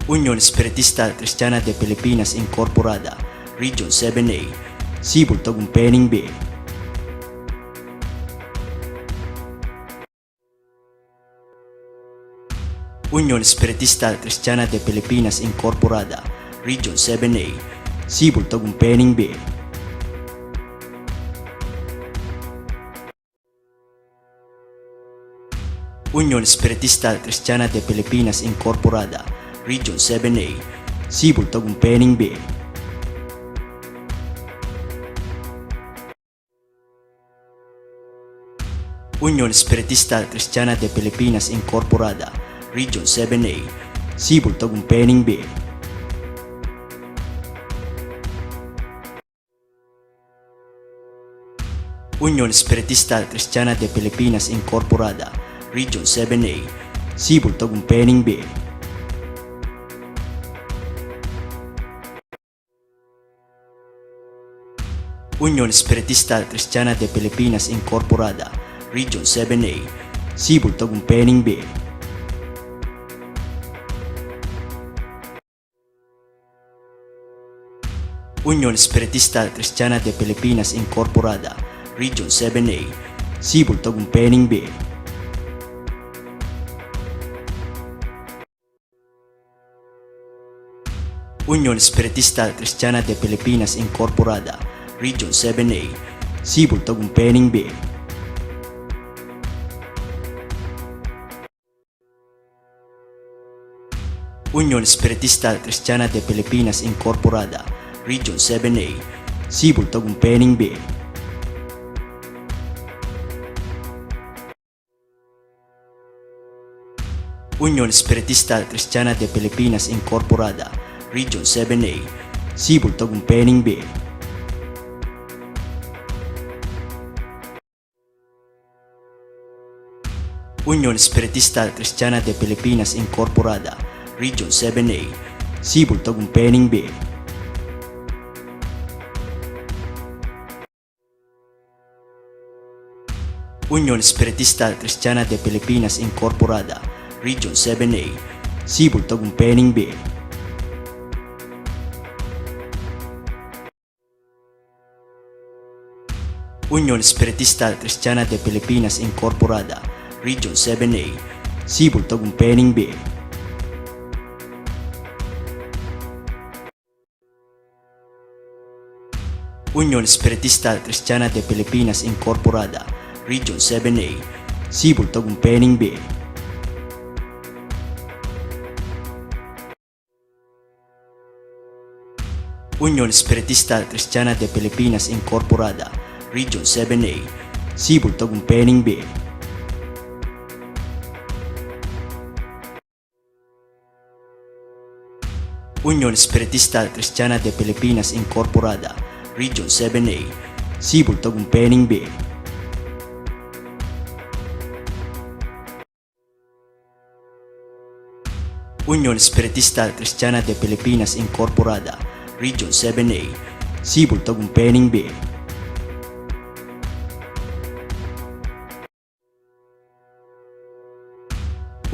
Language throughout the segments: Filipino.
Unión Espiritista Cristiana de Pilipinas Incorporada, Region 7A, Cebu, Tagumpay B. Unión Espiritista Cristiana de Pilipinas Incorporada, Region 7A, Cebu, Tagumpay B. Unión Espiritista Cristiana de Pilipinas Incorporada, Region 7A, Cebu, Tagumpay B. Unión Espiritista Cristiana de Pilipinas Incorporada, Region 7A, Cebu, Tagumpay B. Unión Espiritista Cristiana de Pilipinas Incorporada, Region 7A, Cebu, Tagumpay B. Unión Espiritista Cristiana de Pilipinas Incorporada, Region 7A, Cebu, Tagumpay B. Unión Espiritista Cristiana de Pilipinas Incorporada, Region 7A, Cebu, Tagumpay B. Unión Espiritista Cristiana de Pilipinas Incorporada, Region 7A, Cebu, Tagumpay B. Unión Espiritista Cristiana de Pilipinas Incorporada, Region 7A, Cebu, Tagumpay B. Unión Espiritista Cristiana de Pilipinas Incorporada, Region 7A, Cebu, Tagumpay B. Unión Espiritista Cristiana de Pilipinas Incorporada, Region 7A, Cebu, Tagumpay B. Unión Espiritista Cristiana de Pilipinas Incorporada, Region 7A, Cebu, Tagumpay B. Unión Espiritista Cristiana de Pilipinas Incorporada, Region 7A, Cebu, Tagumpay B. Unión Espiritista Cristiana de Pilipinas Incorporada, Region 7A, Cebu, Tagumpay B. Unión Espiritista Cristiana de Pilipinas Incorporada, Region 7A, Cebu, Tagumpay B. Unión Espiritista Cristiana de Pilipinas Incorporada, Region 7A, Cebu, Tagumpay B. Unión Espiritista Cristiana de Pilipinas Incorporada, Region 7A, Cebu, Tagumpay B.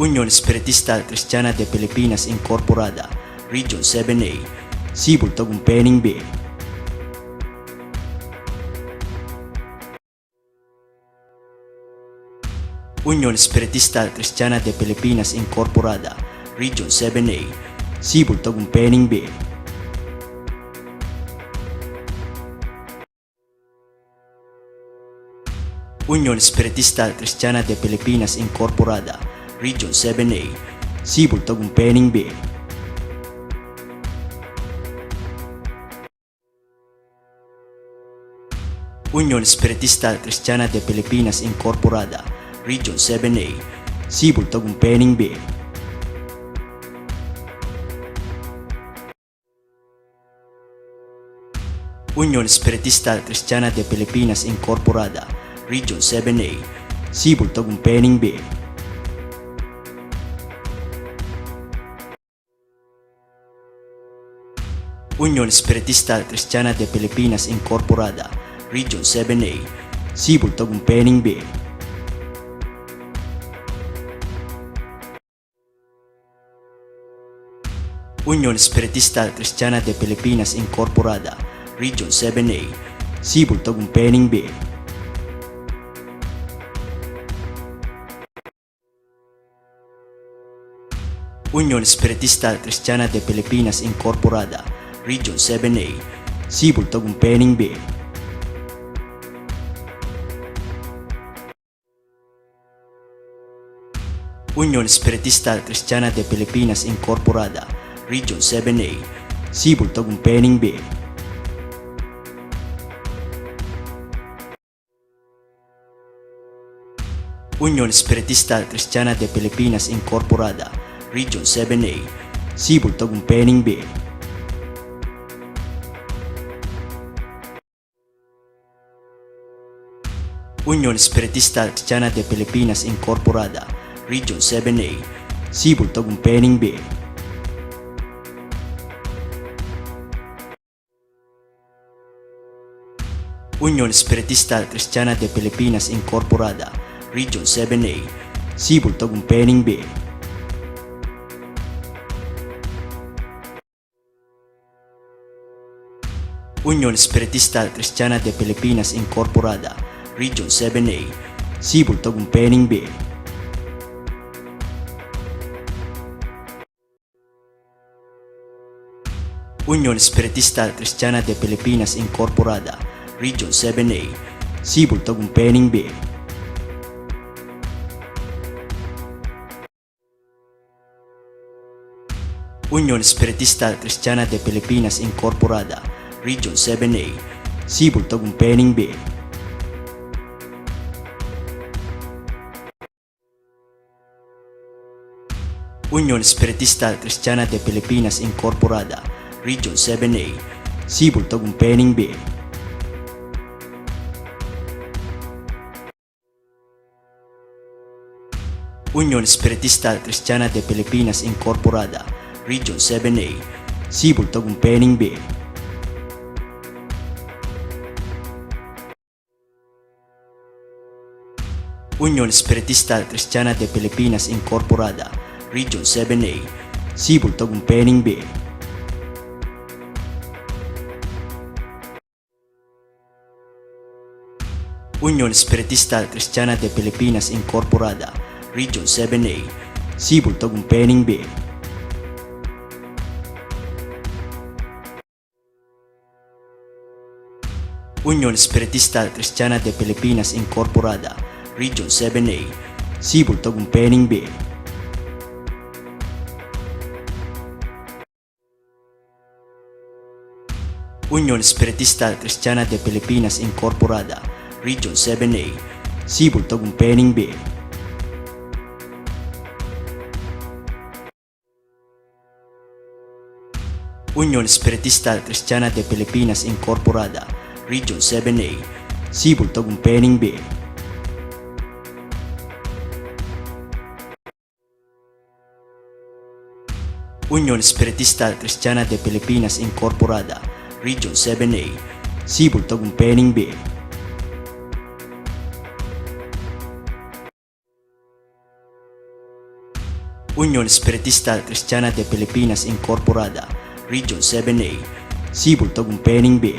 Unión Espiritista Cristiana de Pilipinas Incorporada, Region 7A, Cebu, Tagumpay B. Unión Espiritista Cristiana de Pilipinas Incorporada, Region 7A, Cebu, Tagumpay B. Unión Espiritista Cristiana de Pilipinas Incorporada, Region 7A, Cebu, Tagumpay B. Unión Espiritista Cristiana de Pilipinas Incorporada, Region 7A, Cebu, Tagumpay B. Unión Espiritista Cristiana de Pilipinas Incorporada, Region 7A, Cebu, Tagumpay B. Unión Espiritista Cristiana de Pilipinas Incorporada, Region 7A, Cebu, Tagumpay B. Unión Espiritista Cristiana de Pilipinas Incorporada, Region 7A, Cebu Tagumpeni B. Unión Espiritista Cristiana de Pilipinas Incorporada, Region 7A, Cebu Tagumpeni B. Unión Espiritista Cristiana de Pilipinas Incorporada, Region 7A, Cebu Tagumpeni B. Unión Espiritista Cristiana de Pilipinas Incorporada, Region 7A, Cebu Tagumpeni B. Unión Espiritista Cristiana de Pilipinas Incorporada, Region 7A, Cebu Tagumpeni B. Unión Espiritista Cristiana de Pilipinas Incorporada, Region 7A, Cebu Tagumpeni B. Unión Espiritista Cristiana de Pilipinas Incorporada, Region 7A, Cebu Tagumpeni B. Unión Espiritista Cristiana de Pilipinas Incorporada, Region 7A, Cebu Tagumpeni B. Unión Espiritista Cristiana de Pilipinas Incorporada, Region 7A, Cebu Tagumpeni B. Unión Espiritista Cristiana de Pilipinas Incorporada, Region 7A, Cebu Tagumpeni B. Unión Espiritista Cristiana de Pilipinas Incorporada, Region 7A, Cebu Tagumpeni B. Unión Espiritista Cristiana de Pilipinas Incorporada, Region 7A, Cebu Tagumpeni B. Unión Espiritista Cristiana de Pilipinas Incorporada, Region 7A, Cebu Tagumpeni B. Unión Espiritista Cristiana de Pilipinas Incorporada, Region 7A, Cebu Tagumpeni B. Unión Espiritista Cristiana de Pilipinas Incorporada, Region 7A, Cebu Tagumpeni B. Unión Espiritista Cristiana de Pilipinas Incorporada, Region 7A, Cebu Tagumpeni B. Unión Espiritista Cristiana de Pilipinas Incorporada, Region 7A, Cebu Tagumpeni B. Unión Espiritista Cristiana de Pilipinas Incorporada, Region 7A, Cebu Tagumpeni B.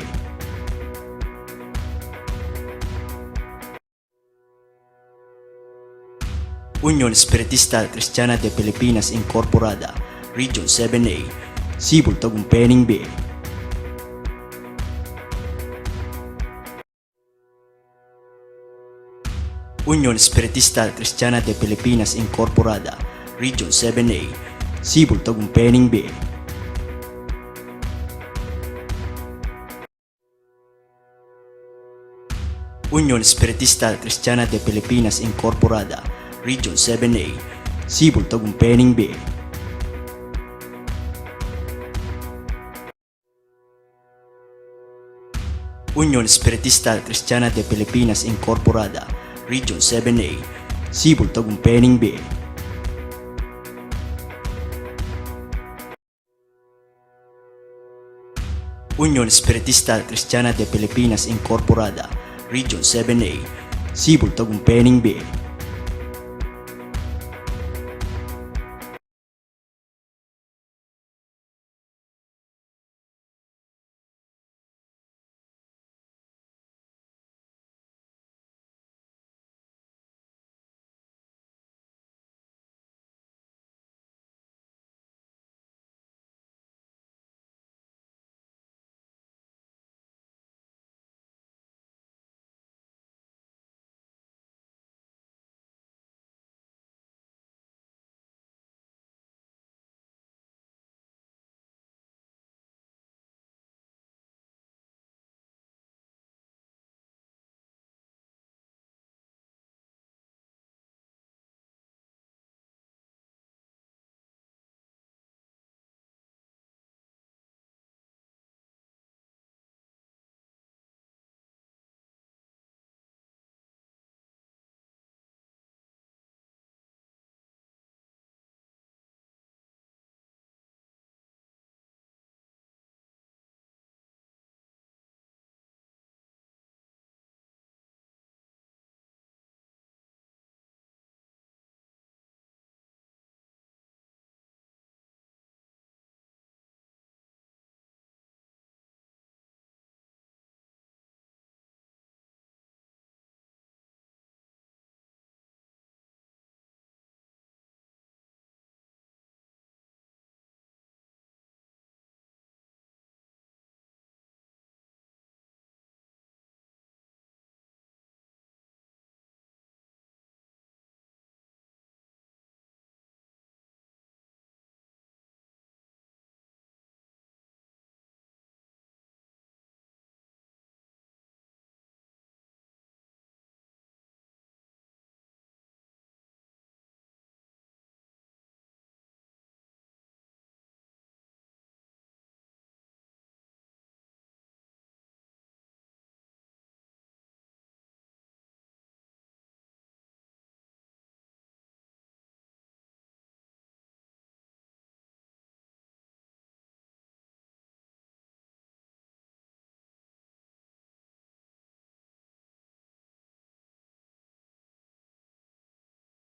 Unión Espiritista Cristiana de Pilipinas Incorporada, Region 7A, Cebu Tagumpeni B. Unión Espiritista Cristiana de Pilipinas Incorporada, Region 7A, Cebu Tagumpeni B. Unión Espiritista Cristiana de Pilipinas Incorporada, Region 7A, Cebu Tagumpeni B. Unión Espiritista Cristiana de Pilipinas Incorporada, Region 7A, Cebu Tagumpeni B. Unión Espiritista Cristiana de Pilipinas Incorporada, Region 7A, Cebu Tagumpeni B.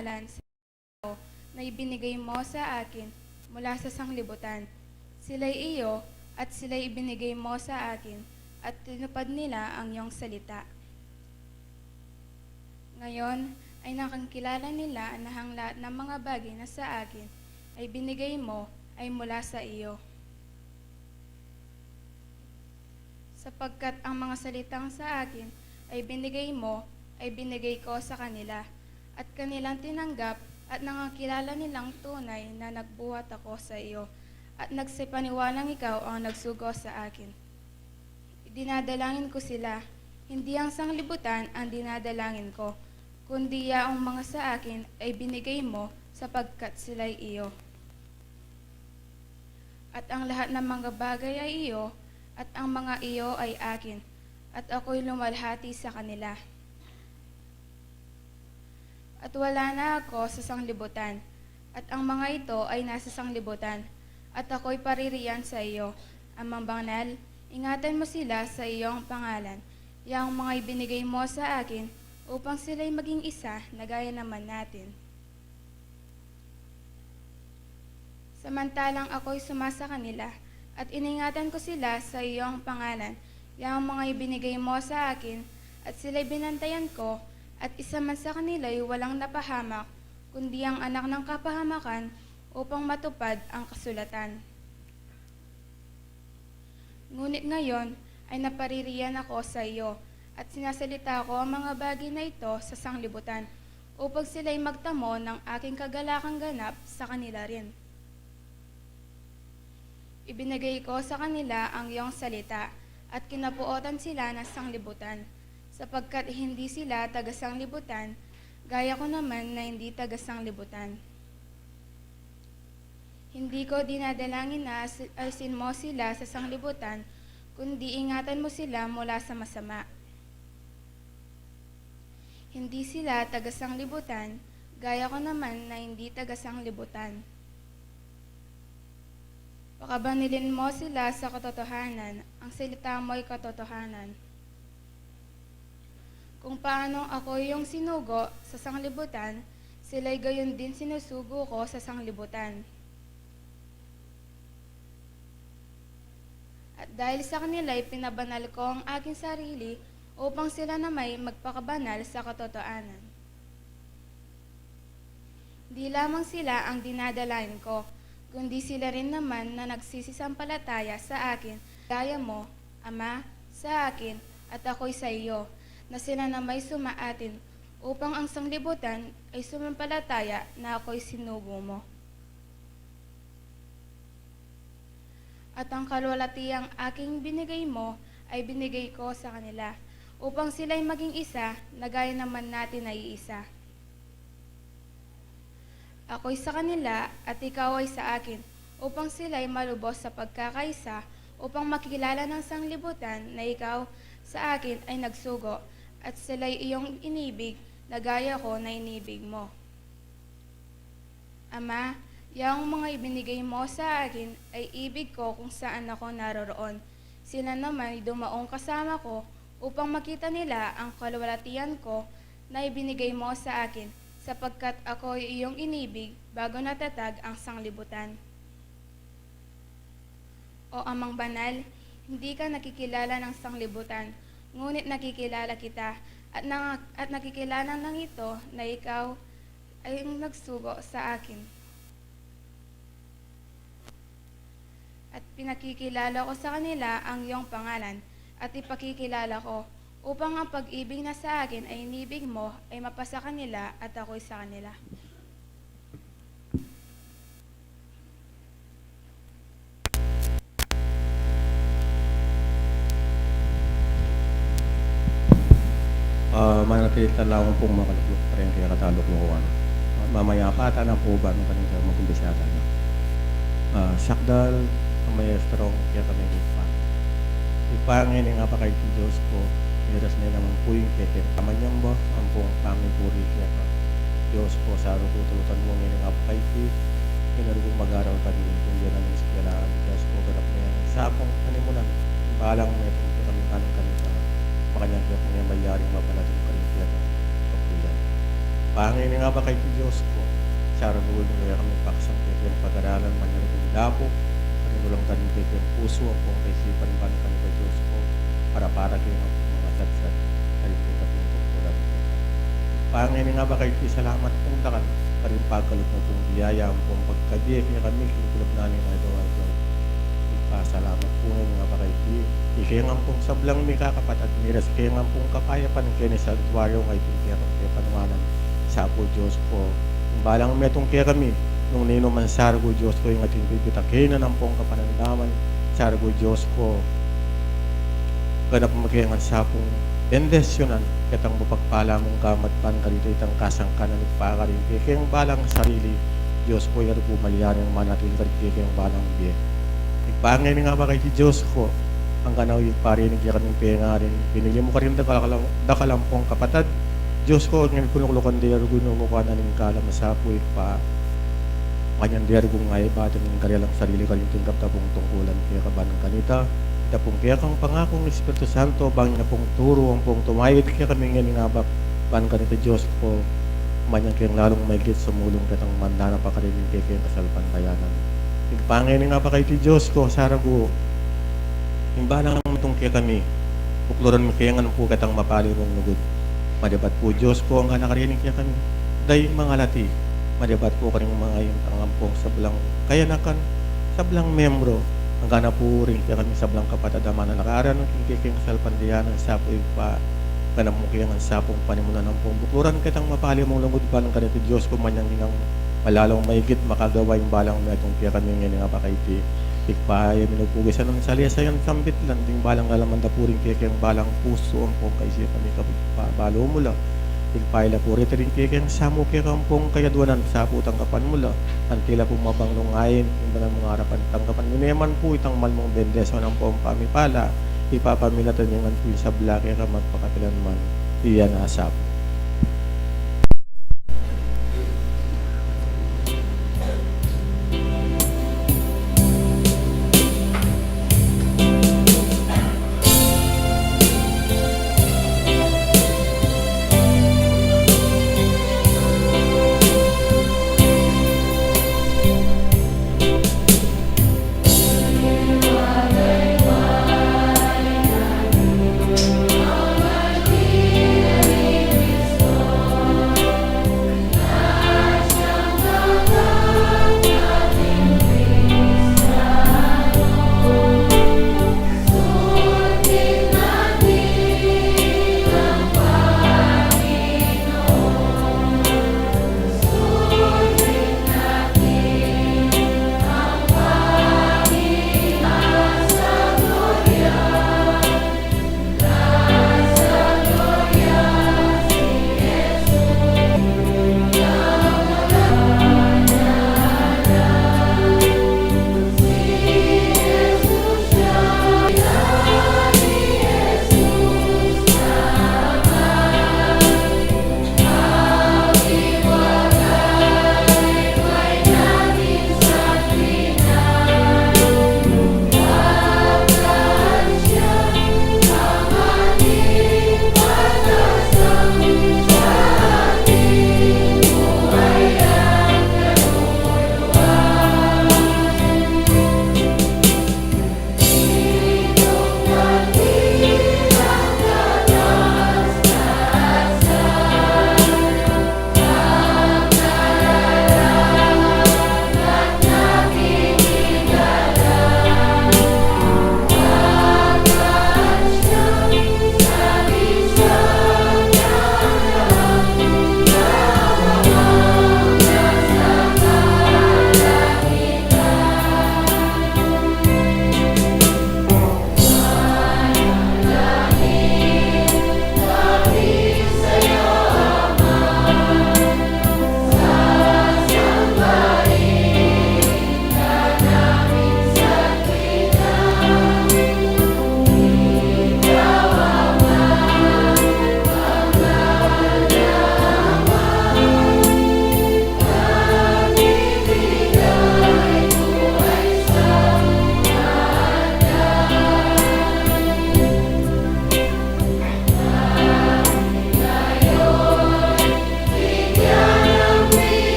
pangalan sa tao na ibinigay mo sa akin mula sa sanglibutan. Sila'y iyo at sila'y ibinigay mo sa akin at tinupad nila ang iyong salita. Ngayon ay nakakilala nila na ang lahat ng mga bagay na sa akin ay binigay mo ay mula sa iyo. Sapagkat ang mga salitang sa akin ay binigay mo, ay binigay ko sa kanila, at kanilang tinanggap at nakakilala nilang tunay na nagbuhat ako sa iyo, at nagsipaniwalang ikaw ang nagsugo sa akin. Dinadalangin ko sila, hindi ang sanglibutan ang dinadalangin ko, kundi ang mga sa akin ay binigay mo sapagkat sila'y iyo. At ang lahat ng mga bagay ay iyo, at ang mga iyo ay akin, at ako'y lumalhati sa kanila. At wala na ako sa sanglibutan, at ang mga ito ay nasa sanglibutan, at ako'y paririyan sa iyo. Amang banal, ingatan mo sila sa iyong pangalan, yang mga ibinigay mo sa akin, upang sila'y maging isa na gaya naman natin. Samantalang ako'y sumasa kanila, at iningatan ko sila sa iyong pangalan, yang mga ibinigay mo sa akin, at sila'y binantayan ko, at isa man sa kanila'y walang napahamak, kundi ang anak ng kapahamakan, upang matupad ang kasulatan. Ngunit ngayon ay napaririyan ako sa iyo, at sinasalita ko ang mga bagay na ito sa sanglibutan, upang sila'y magtamo ng aking kagalakang ganap sa kanila rin. Ibinigay ko sa kanila ang iyong salita, at kinapuotan sila ng sanglibutan, sapagkat hindi sila taga-sanglibutan, gaya ko naman na hindi taga-sanglibutan. Hindi ko dinadalangin na alisin mo sila sa sanglibutan, kundi ingatan mo sila mula sa masama. Hindi sila taga-sanglibutan, gaya ko naman na hindi taga-sanglibutan. Pakabanilin mo sila sa katotohanan, ang salita mo'y katotohanan. Kung paano ako yung sinugo sa sanglibutan, sila'y gayon din sinusugo ko sa sanglibutan. At dahil sa kanila'y pinabanal ko ang aking sarili upang sila na may magpakabanal sa katotohanan. Di lamang sila ang dinadalain ko, kundi sila rin naman na nagsisisampalataya sa akin, gaya mo, Ama, sa akin, at ako'y sa iyo, na sila na may sumaatin, upang ang sanglibutan ay sumampalataya na ako'y sinugo mo. At ang kalwalatiang aking binigay mo ay binigay ko sa kanila, upang sila'y maging isa na gaya naman natin ay isa. Ako'y sa kanila at ikaw ay sa akin, upang sila'y malubos sa pagkakaisa, upang makilala ng sanglibutan na ikaw sa akin ay nagsugo, at sila'y iyong inibig na gaya ko na inibig mo. Ama, yung mga ibinigay mo sa akin ay ibig ko kung saan ako naroroon. Sila naman dumaong kasama ko upang makita nila ang kalwalatian ko na ibinigay mo sa akin, sapagkat ako ay iyong inibig bago natatag ang sanglibutan. O Amang banal, hindi ka nakikilala ng sanglibutan, ngunit nakikilala kita, at nakikilala ng ito na ikaw ay nagsugo sa akin. At pinakikilala ko sa kanila ang iyong pangalan, at ipakikilala ko, upang ang pag-ibig na sa akin ay inibig mo ay mapasa kanila at ako'y sa kanila. Manatilitan lang pong makaluklok pa rin kaya kataluklukuan. Mamaya pata na po ba nung kanina mag-umbisyata na. Sakdal, ang maestro, kaya kami ipan. Ipangin nga pa kay Diyos ko, iras na naman po yung kete. Kamanyang ba, ang pong kami puri kaya ka. Diyos ko, sa araw tutulutan mo ngayon nga pa kay Diyos, inarugong mag-araw kanina, kung di namin iskilaan, Diyos ko, ganap na yan. Sa akong kanimulan, balang may itong kami kanong kanina. Makanyang kaya kung yung mayaring mapalatong kanina, kapuyan. Panginoon nga ba kay Diyos ko, sa arabuhin nyo kami paksang kaya yung pag-aralan, manyaring dapo, karin ulang tanin kaya yung puso, ang pong kaisipan ba ng kay Diyos ko, para kayo ng mga sadsad, karin kayo ng tungkulan. Panginoon nga ba kay Diyos, salamat pong dakan, karin pagkalot ng pong biyaya, ang pong pagkabiyak niya kami, kinukulap namin na ito. Salamat po ngayon nga ba kay Diyos. Ikaya nga pong sablang may kakapatid miras, ikaya nga pong kapayapan kaya ni Saltuario ngay pintiyakan kaya panuwanan sa po Diyos ko. Yung balang metong kaya kami, nung nino man sargo Diyos ko, yung ating bibitakin na ng pong kapanandaman, sargo Diyos ko. Ganap magkaya nga sa pong bendesyonan, katang mapagpala mong kamatpan ka dito itang kasang ka na nagpakarin, kaya yung balang sarili, Diyos ko, yung pumaliyan yung manatil ka dito, kaya yung balang biye. Panginoon nga ba kay Diyos ko, ang kanaw yung parinig niya kaming pengarin, pinili mo ka rin dakalampong kapatid. Diyos ko, ngayon kunukulukan diyar gunumukan na ning kala masapoy pa, kanyang diyar kung ngay ba, tingin karilang sarili ka yung tingkap tapong tungkulan kaya ka ba ng kanita, tapong kaya kang pangakong Espiritu Santo, bang na pong turo, ang pong tumayit kaya kami ngayon nga ba, ban kanita Diyos ko, manyang kayang lalong maigit sumulong katang mandana pa karinig kaya kayang kasalpan bayanan. Yung Panginoon nga pa kay Diyos ko, sarago, yung balang itong kaya kami, bukluran mo kaya nga po katang mapali mong nugod. Madabat po Diyos ko, ang nakarinig kaya kami, day mga lati, madabat po kaning mga yung tangampong sablang kayanakan, sablang membro, ang gana po rin kaya kami sablang kapatadaman na nakaaran, ng kikiking kasalpandiyanan, sapoy pa, ganap mo kaya nga sapong panimunan ng pong bukluran katang mapali mong lungod ba ng kanito Diyos ko, manyang inang malalong maigit makagawa yung balang na itong kaya kami ngayon nga pa kay Ti. Ikpahaya minupugisan ng salya sa yan sambit lang, ding balang alaman da puring kaya kayang balang puso ang pong kaisip kami kapagpabalo mula. Ikpahila po rito rin kaya kayang samu kaya kang pong kayadwanan sa putang kapan mula. Antila pong mabanglong ayin, yung ba ng mga harapan tangkapan. Yuneman po itang malmong bendeso ng pong pamipala. Ipapamilatan yung anpil sa blak kaya ka magpakapilan man. Iyan asap.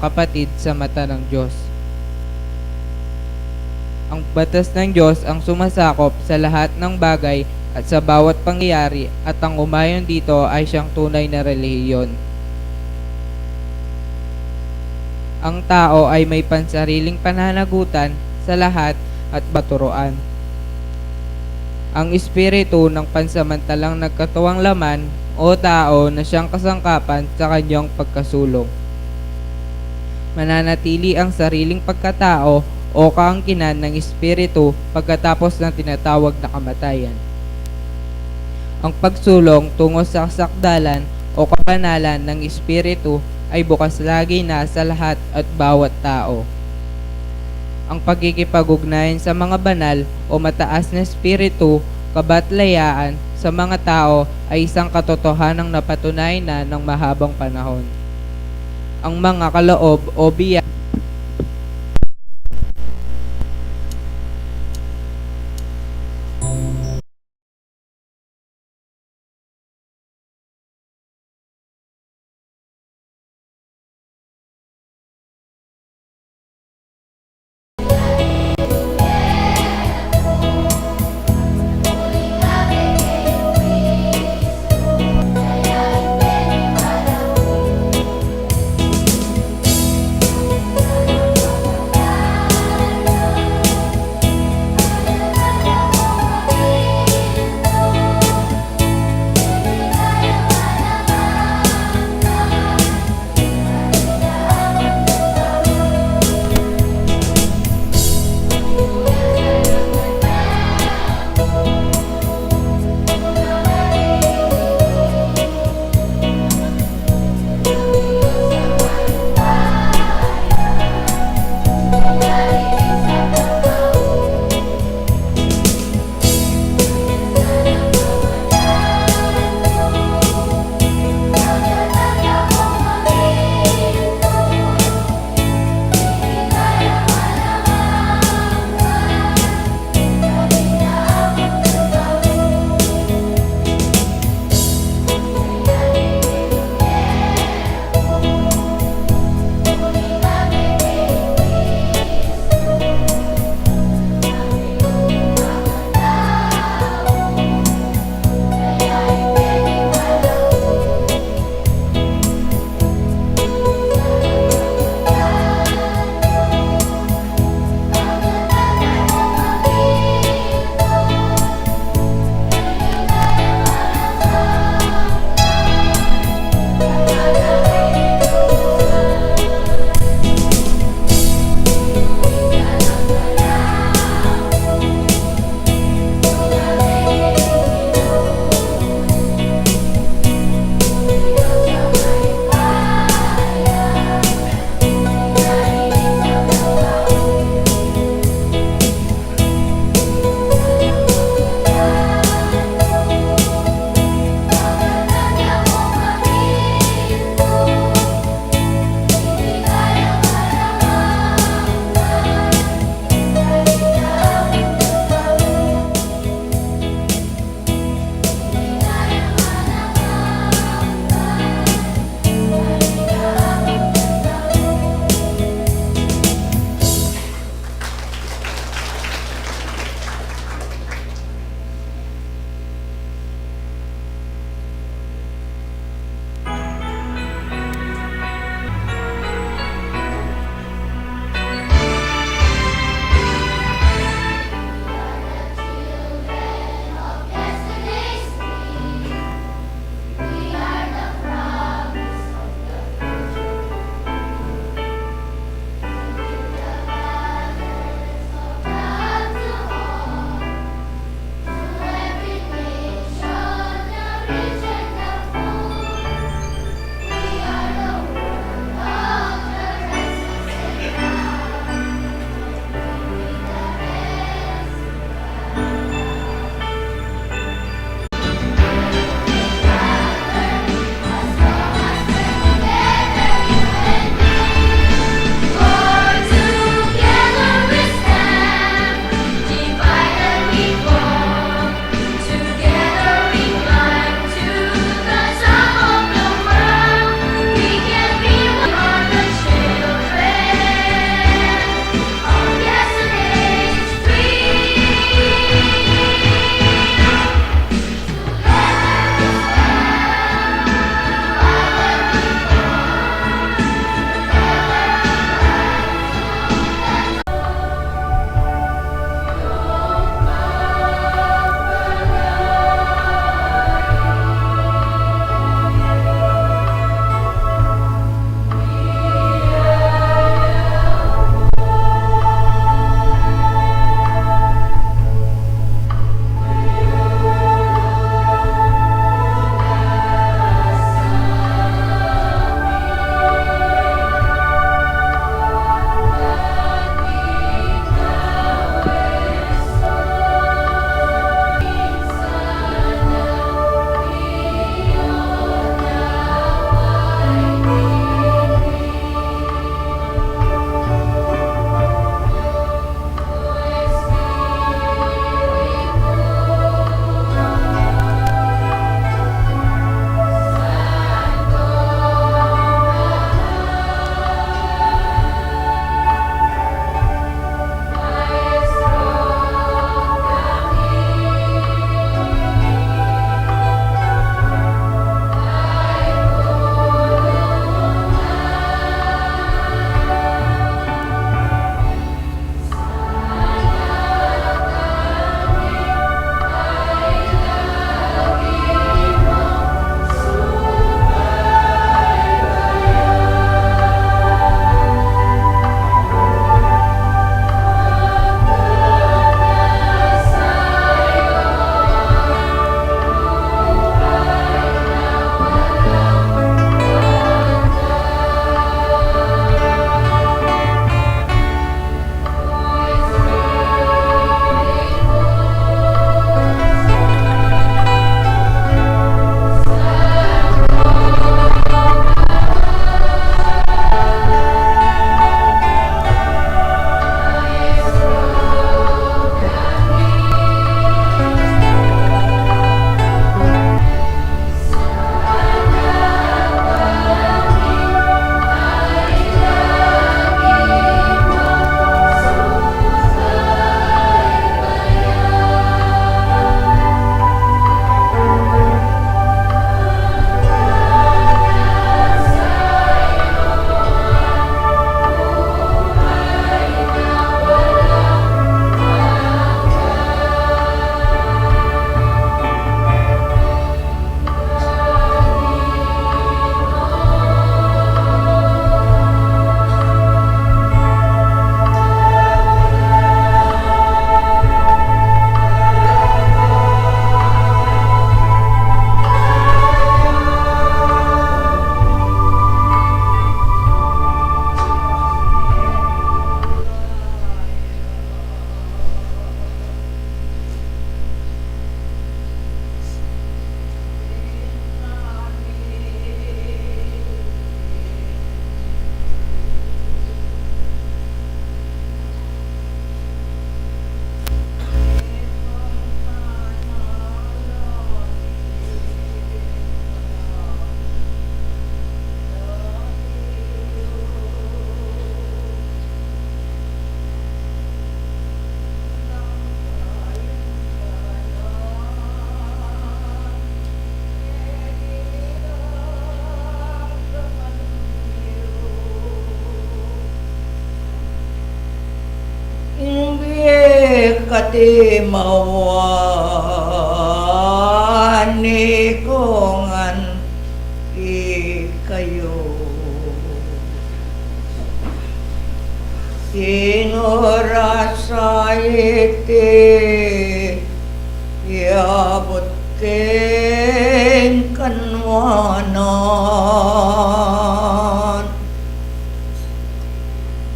kapatid sa mata ng Diyos. Ang batas ng Diyos ang sumasakop sa lahat ng bagay at sa bawat pangyayari, at ang umayon dito ay siyang tunay na relihiyon. Ang tao ay may pansariling pananagutan sa lahat at baturoan. Ang espiritu ng pansamantalang nagkatuwang laman o tao na siyang kasangkapan sa kanyang pagkasulong. Mananatili ang sariling pagkatao o kaangkinan ng espiritu pagkatapos ng tinatawag na kamatayan. Ang pagsulong tungo sa sakdalan o kabanalan ng espiritu ay bukas lagi na sa lahat at bawat tao. Ang pagkikipag-ugnayan sa mga banal o mataas na espiritu, kabatlayaan sa mga tao ay isang katotohanang napatunay na ng mahabang panahon. Ang mga kaloob o biyaya di mawani kongan ikayo. Inurasa iti iabot ken kanwanan.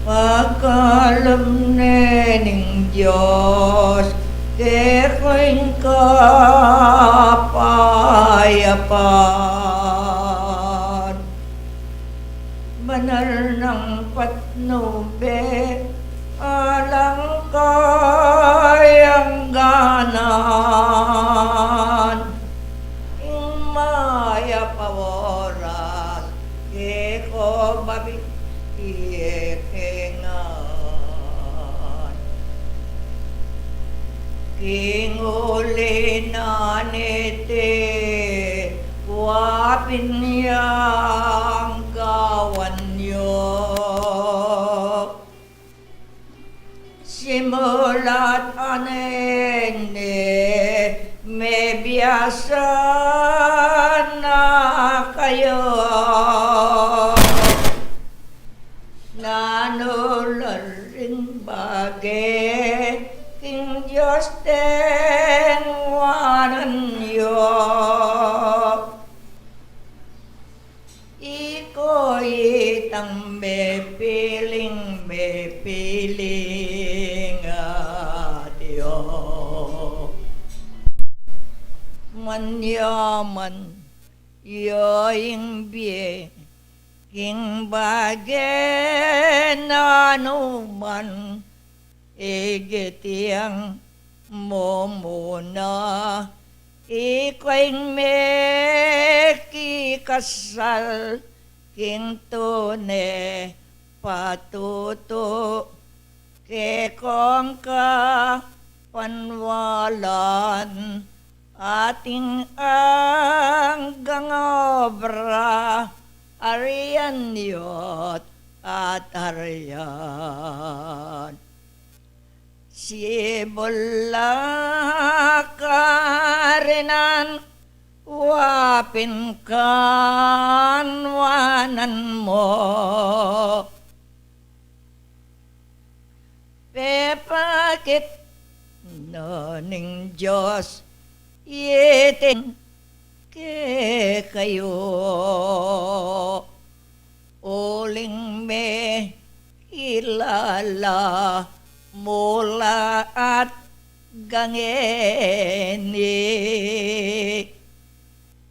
Pagkalam nening Diyos, keko'y kapayapan. Banal ng patnube, alang kayang ganan. Maya paworas, keko babi ikengan. Kinguli na nete, wapin niyang gawan niyo. Simulat anene, may biyasa na kayo. Nanularing bagay, King Diyos tengwanan niyo. Iko'y itang may piling adiyo. Manyaman yoing biye king bagay na numan igitiang mo muna. Iko'y mekikasal king tune patuto kekong ka panwalan ating anggang obra arian niyot at arian. Sibula karinan wapin kanwanan mo. Pepakit naning Diyos itin ke kayo. Uling me kilala mula at gangeni.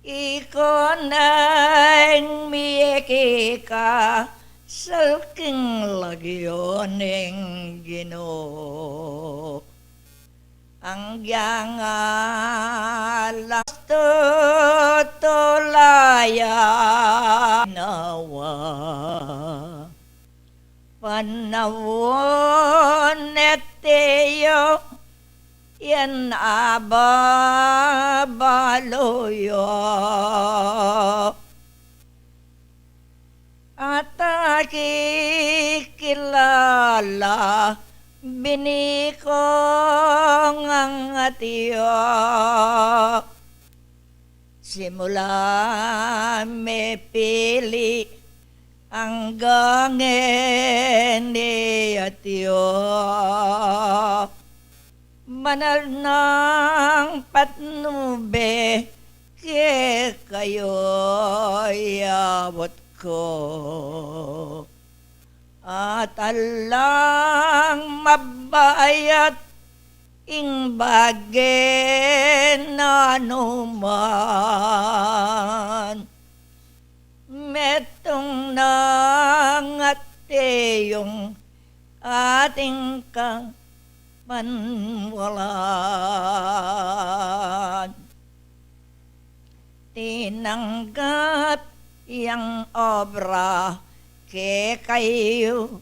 Iko nang miyeki ka salking lagyoning Ginoo. Ang yangalas tutulaya nawa. Panawon etiyo yan ababaloyo. At nakikilala binikong ang atiyo. Simula may pili ang gangen ni atiyo. Manal ng patnube ke kayo yabot ko. At alang mabayat ing bagen na numan. Metong nangate yung ating panwalan. Tinanggap yang obra ke kayo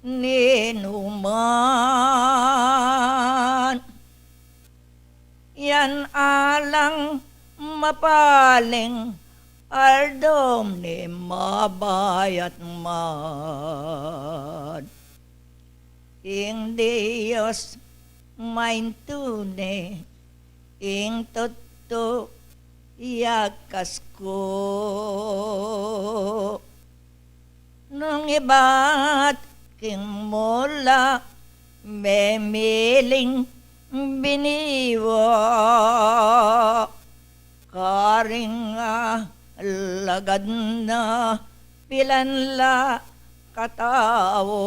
ninuman. Yan alang mapaling aldom ni mabayat man. Ing Diyos maintune ing toto yakas ko. Nung iba't king mula memiling biniwa karing lagad na pilanla katao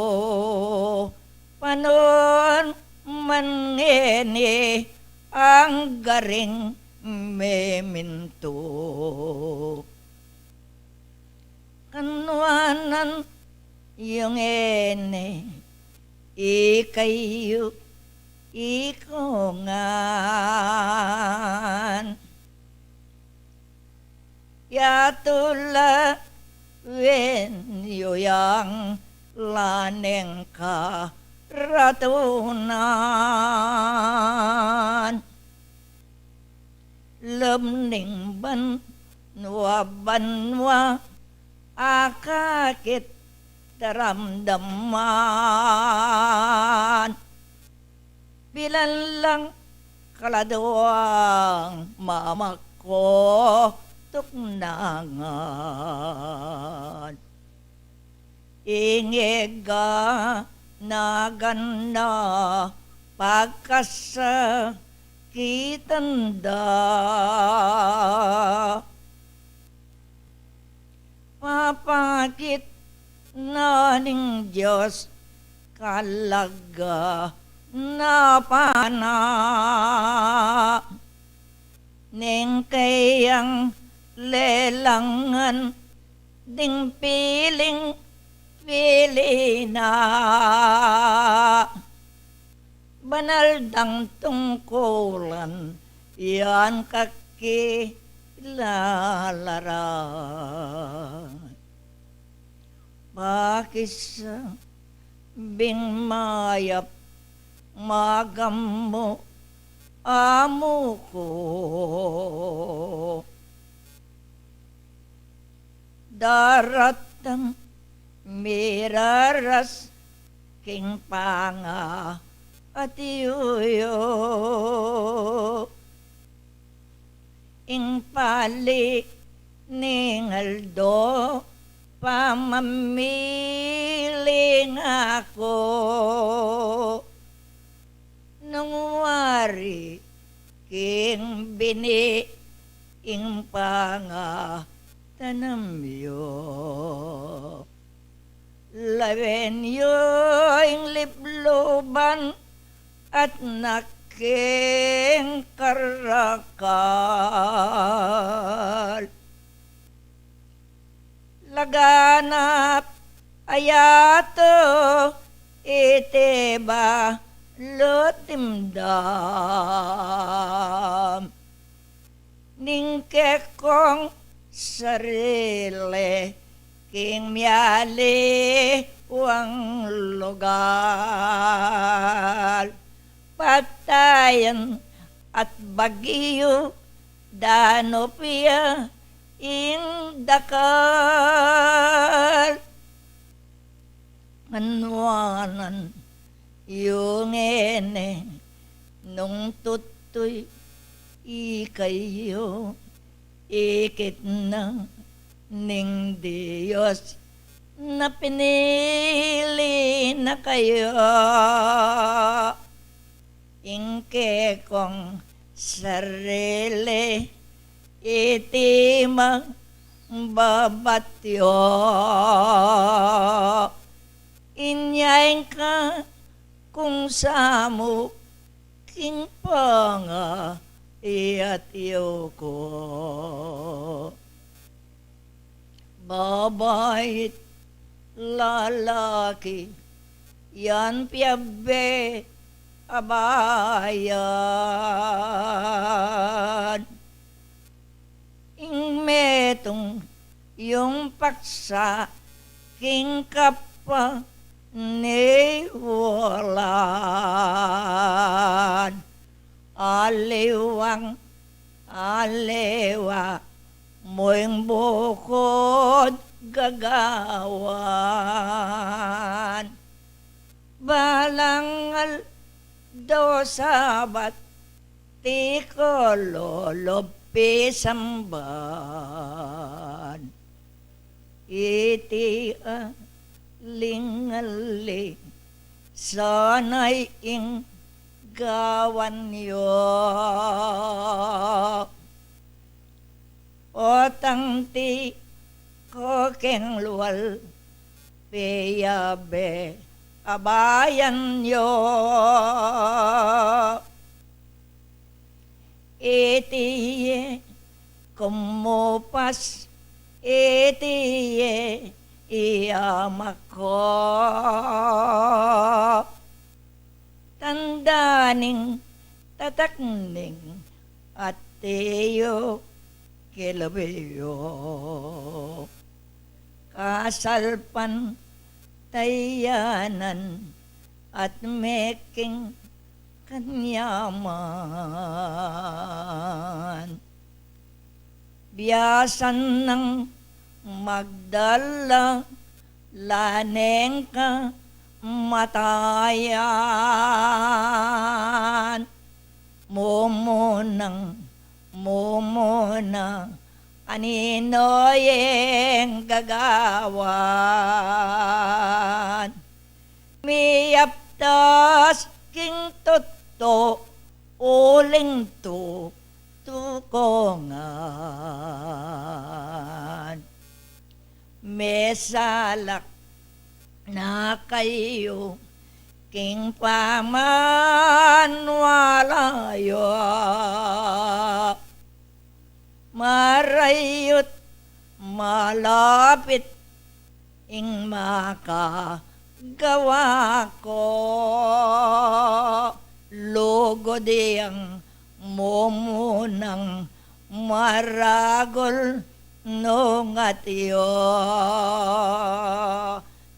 panon man ngeni ang garing meminto kanwanan yung ene ikayo ikongan yatula wen yoyang laneng ka ratunan lemning banwa akakit daramdaman bilan lang kaladwang mama ko tuknangan ingega naganda pagkasa kitanda papakit naning Diyos kalaga na pana ning kayang lelangan ding piling pilina banal dang tungkulan yan kakilalaran pakisa bing mayap magamo amo ko daratang miraras king panga at yuyo ing pali ning aldo pamamiling ako nung wari king bini ing panga tanamyo lawen yo ing libloban at naking karakal laganap ayato iteba lutimdam ningke kong sarili king miyali wang lugar patayan at bagyo danopya indakal manwanan yung ene nung tutoy ikayo ikit na ning Diyos na pinili na kayo ingke kong sarili itimang babatyo inyain ka kung samo king panga iatiyo ko babait lalaki yan piyabe abayan ing metong yung paksa king kapa ni walan aliwang alewa moing bukod gagawan balangal do sabat ti ko lolopi samban iti lingali sanay ing gawan yo otang ti ko keng luwal peyabe abayan yo itiye kumupas itiye iyamako tandaning tatakning at teyo kilabiyo kasalpan tayanan at meking kanyaman biyasan ng magdala laneng ka matayan mumuna anino yung gagawan miyaptas king toto uling to tukongan mesalak na kayo king paman walayo marayot malapit ing makagawa ko lugod ang mumunang maragol nung atiyo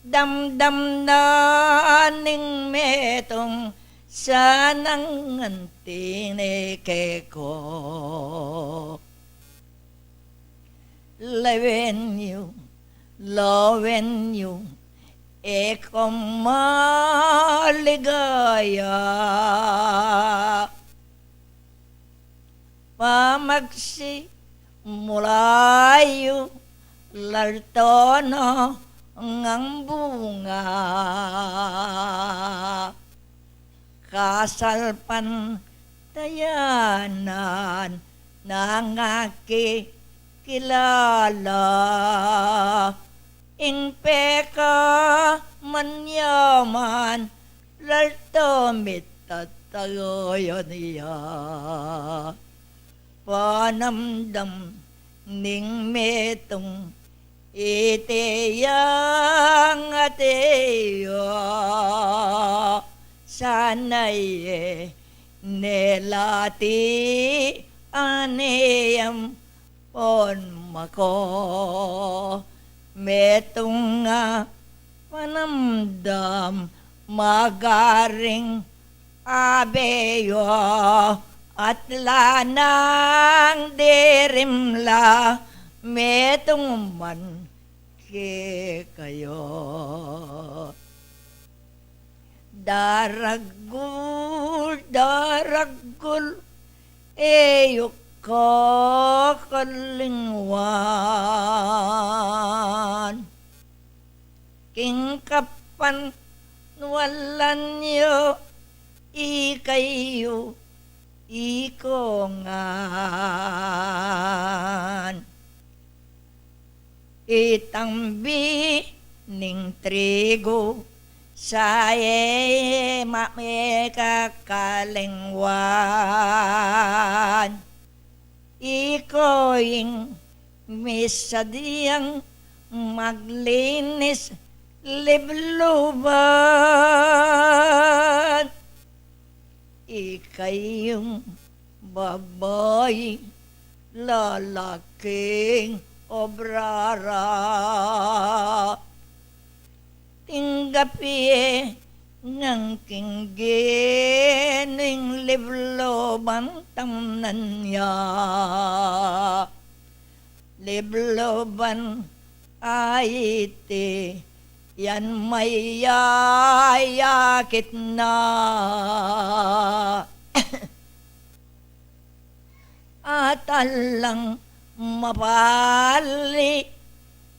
damdam na ning metong sanang antinike ko loven you eko maligaya pamagsi mulayo lartono ngang bunga kasalpan tayanan ng aki kilala ing peka manyaman laltomit tatagoyo niya panamdam ning metong itiyang ateyo sanay nelati aneyam pon mako metong panamdam magaring abeyo at lanang dirimla metong man ke kayo daragul eyok kakalingwan king kapan walan yo ikayo ikongan itambi ning trigo saye makakalingwan ikoing misadyang maglinis libluban ikayong babae lalaking obrara tinggapi ng kinggining libloban tamnan niya libloban ay iti yan may yayakit na. At alang mapali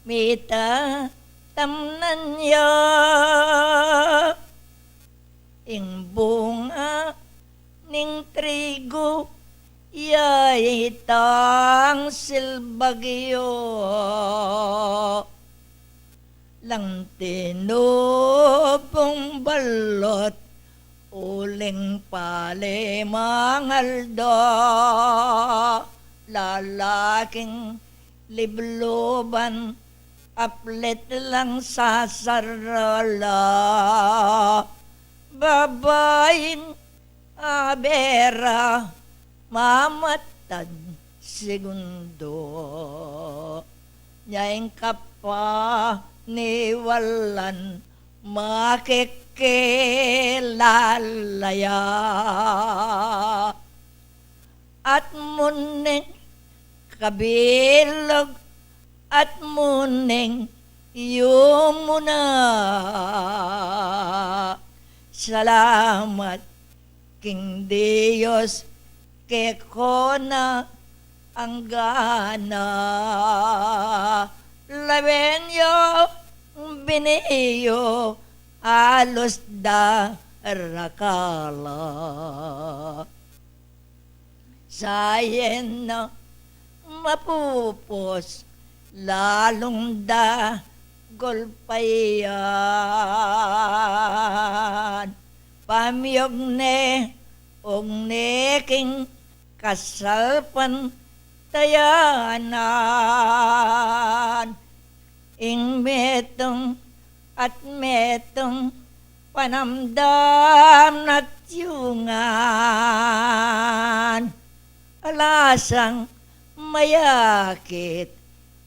mita tamnan ya ing bunga ning trigo yayitang silbagyo lang tinubong balot uling palimangaldo lalaking libloban aplet lang sa sarala babayin abera mamatad segundo nyaing kapa niwalan makikilalaya at muning kabilog at muning yumuna salamat king Diyos kekona ang gana labenyo biniyo alos da rakala sayen na mapupos lalong da golpayan pamiyog ne og neking kasalpan tayanan ing metong at metong panamdam na tiyungan alasang mayakit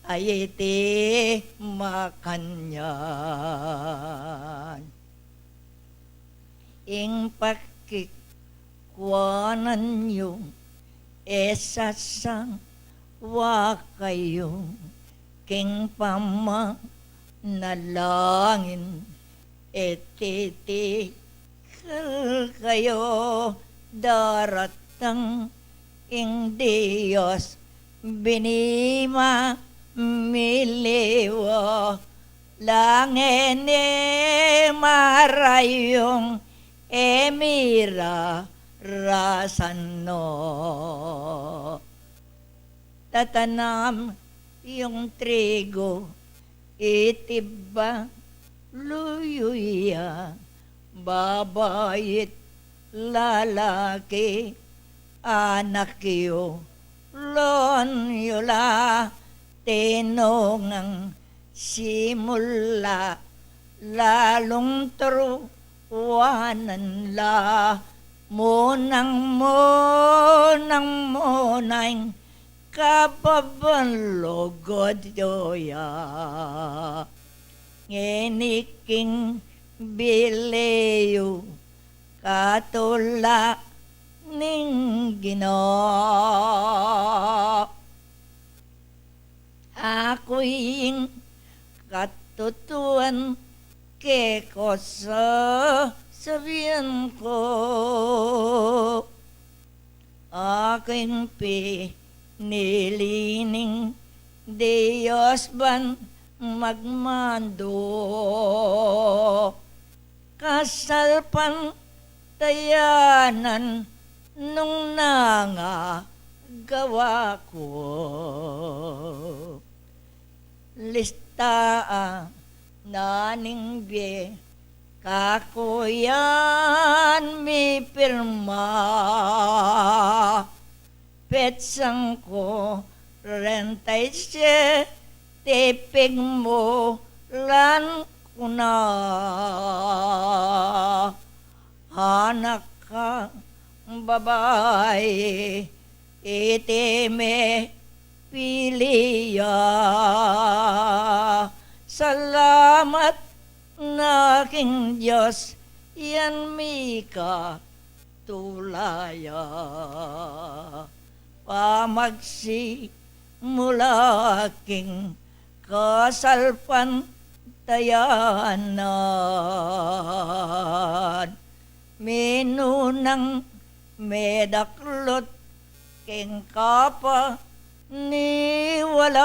ay iti makanyan ing pakikwanan yung esasang wakayong king pama nalangin etiti kayo daratang ing Diyos binima miliwo langin marayong emira rasano tatanam yung trigo itiba luyuya babayit lalaki anak yo lon yula tinongang simula lalong truwanan la monang kapabanlogod doya ngeniking bileyo katula ning Ginoo ako'y katutuan ke kosa sabihan ko aking pinilining Diyos ban magmando kasalpan tayanan nung nangagawa ko lista naning biye kakuyan mi pirma petsang ko rentay siya tipig mo lan kuna anak ka babae itime piliya salamat naking Diyos yan mika tulaya pamagsi mula king kasalpan tayanan. Minunang medaklot king kapa niwalan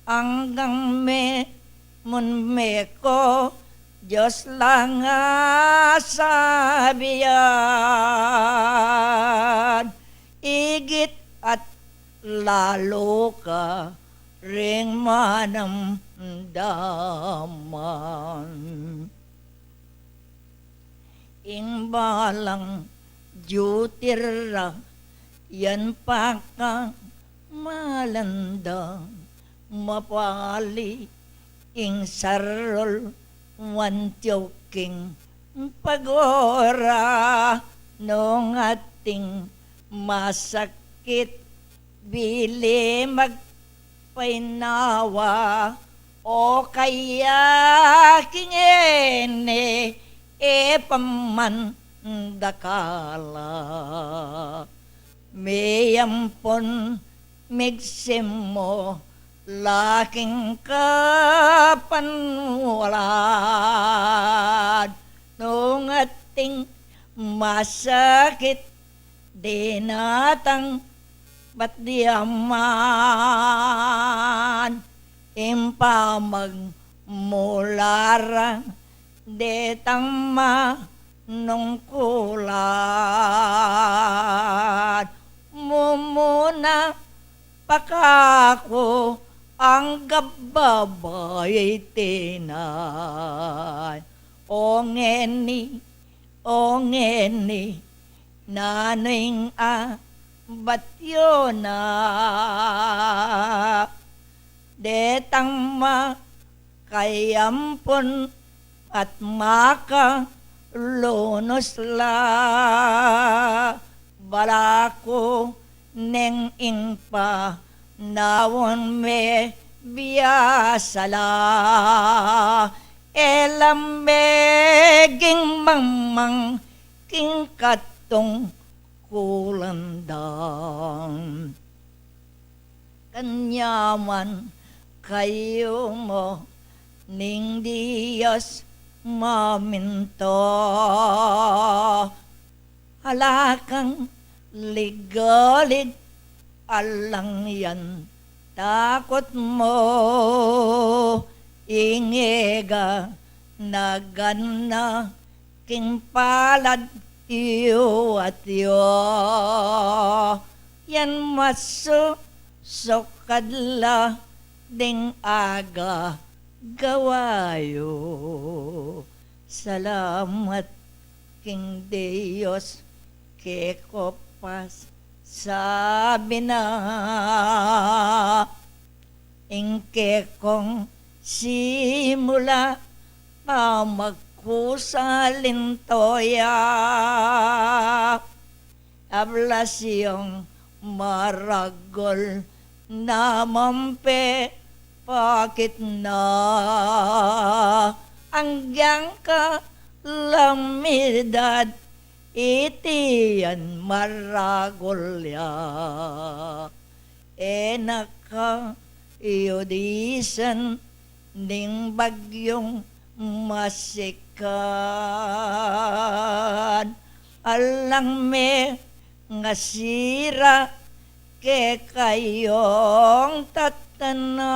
hanggang munme ko Diyos lang sabiyan. Igit at lalo ka ring manamdaman. Ingbalang jutira yan pa ka malandang mapali ing sarol wantyoking pagora nung ating masakit bili magpainawa o kaya kingene paman dakala mayampon migsim mo laking kapanwalad nung ating masakit dinatang ba't di aman impamag mularang detang nung kulat mumuna pakako ang gababay tinay o ngeni naning batyo na detang kayampon at maka lunos la balako neng ingpa nawon me biyasala elam meging mamang king katong kulandang kanyaman kayo mo ning Diyos maminto halakang ligalig alang yan takot mo ingega nagana king palad iyo at iyo yan maso sokadla ding aga gawayo salamat king Diyos ke kopas sabi na ingke kong simula pa magkusalin toya ablasyong maragol na mampe pakit na anggang ka lamidad itiyan maragolya enaka iodisan ning bagyong masikan alang me ngasira ke kayong tatanam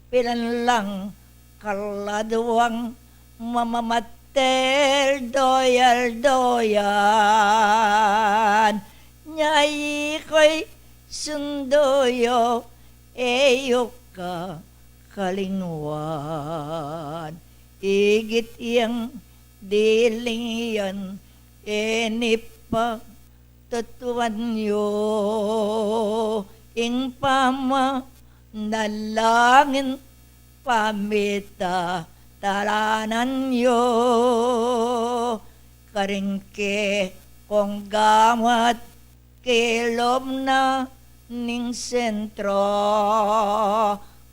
pilan lang kaladwang mamamater doyal-doyan nyai ko'y sundoyo eyok ka kalingwan igit yang diling yan enipa tutuan yo ing pama nalangin pamita taranan yo karingke kong gamat kilom na ning sentro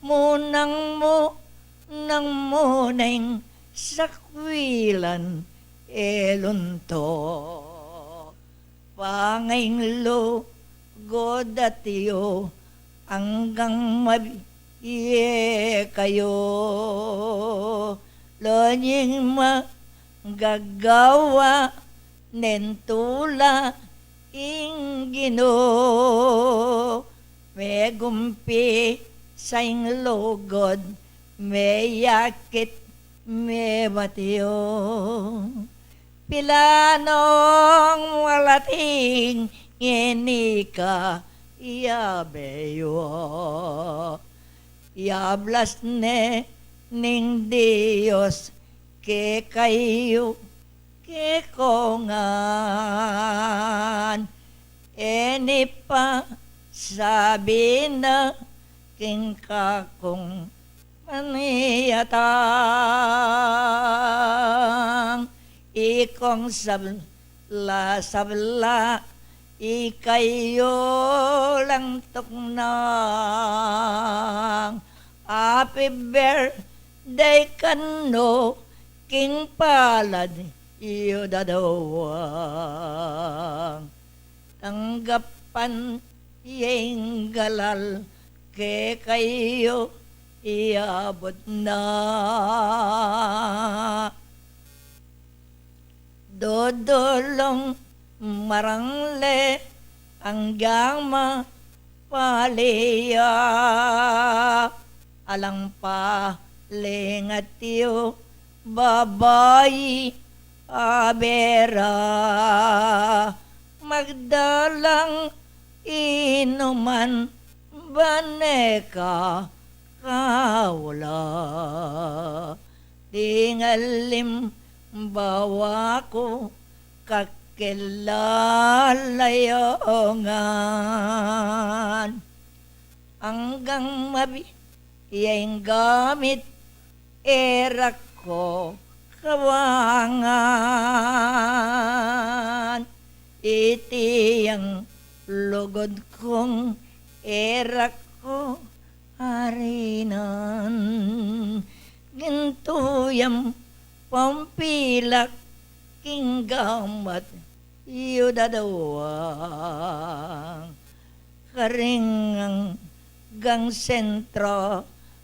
munang mo nang muneng sakwilan elunto pangaylo godatiyo hanggang mabiye kayo. Lonyeng magagawa nentula ingino. May gumpi sa lugod, may yakit, may batiyo. Pilanong walating inika yabeyo. Yablas ne ning Diyos ke kayo ke kongan. Eni pa sabi na king kakong maniyatang. Ikong sabla, ikayo lang tuknang. Happy birthday kano, king palad, iyo dadawang. Tanggapan yung galal, ke kayo iabot na. Dodolong marangle hanggang mapalaya. Alang palingat tiyo, babayi abera. Magdalang inuman, baneka kawala. Tingalim bawa ko kakilalayongan. Hanggang mabiyeng gamit erak ko kawangan. Itiyang lugod kong erak ko harinan. Gintuyam pampilak king gamat iyo dadawang. Karingang gang sentro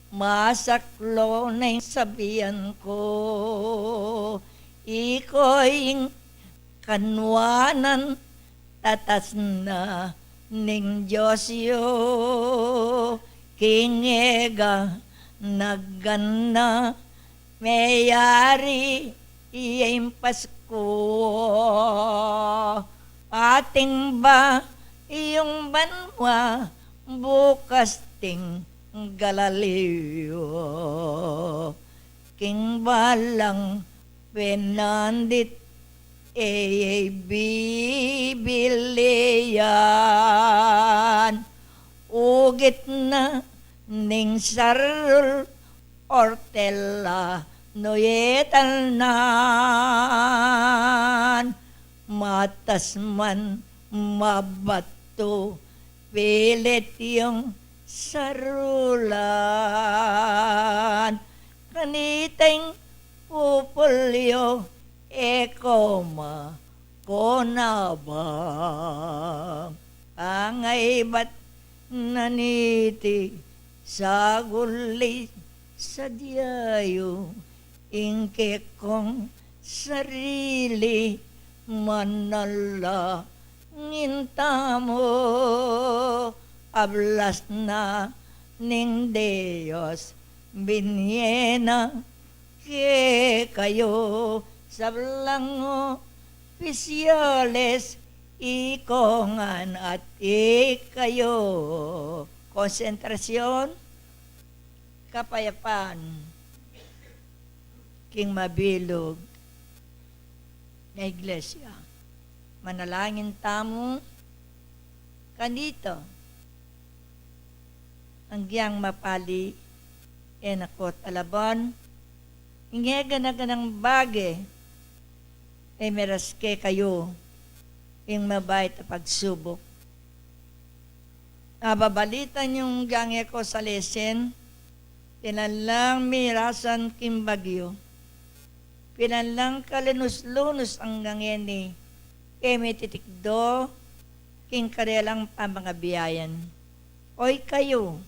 masaklo na yung sabihan ko. Iko'y kanwanan tatas na ning Diyos yo. Kingega nagana mayari iyang Pasko. Ating ba iyong banwa bukas ting Galileo. King balang penandit bibilian. Ugit na ning sarul ortela noyetal nan. Matas man mabato pilit yung sarulan. Kaniteng pupulyo ekoma konabang. Angay ba't naniti sa guli sa diyayo. Ingke kong sarili manala nginta mo. Ablas na ning Diyos binyena ke kayo. Sablango pisyales ikongan at ikayo. Konsentrasyon, kapayapaan, king mabilog na iglesia. Manalangin tamo kanito. Ang giyang mapali enakot alaban. Ingega na ganang bage meraske kayo yung mabait na pagsubok. Nababalitan yung gangye ko sa lesen, pinalang mirasan kimbagyo, pinalang kalinus-lunus ang gangye ni kemi titikdo, king karelang pamagabiyayan. Oy kayo.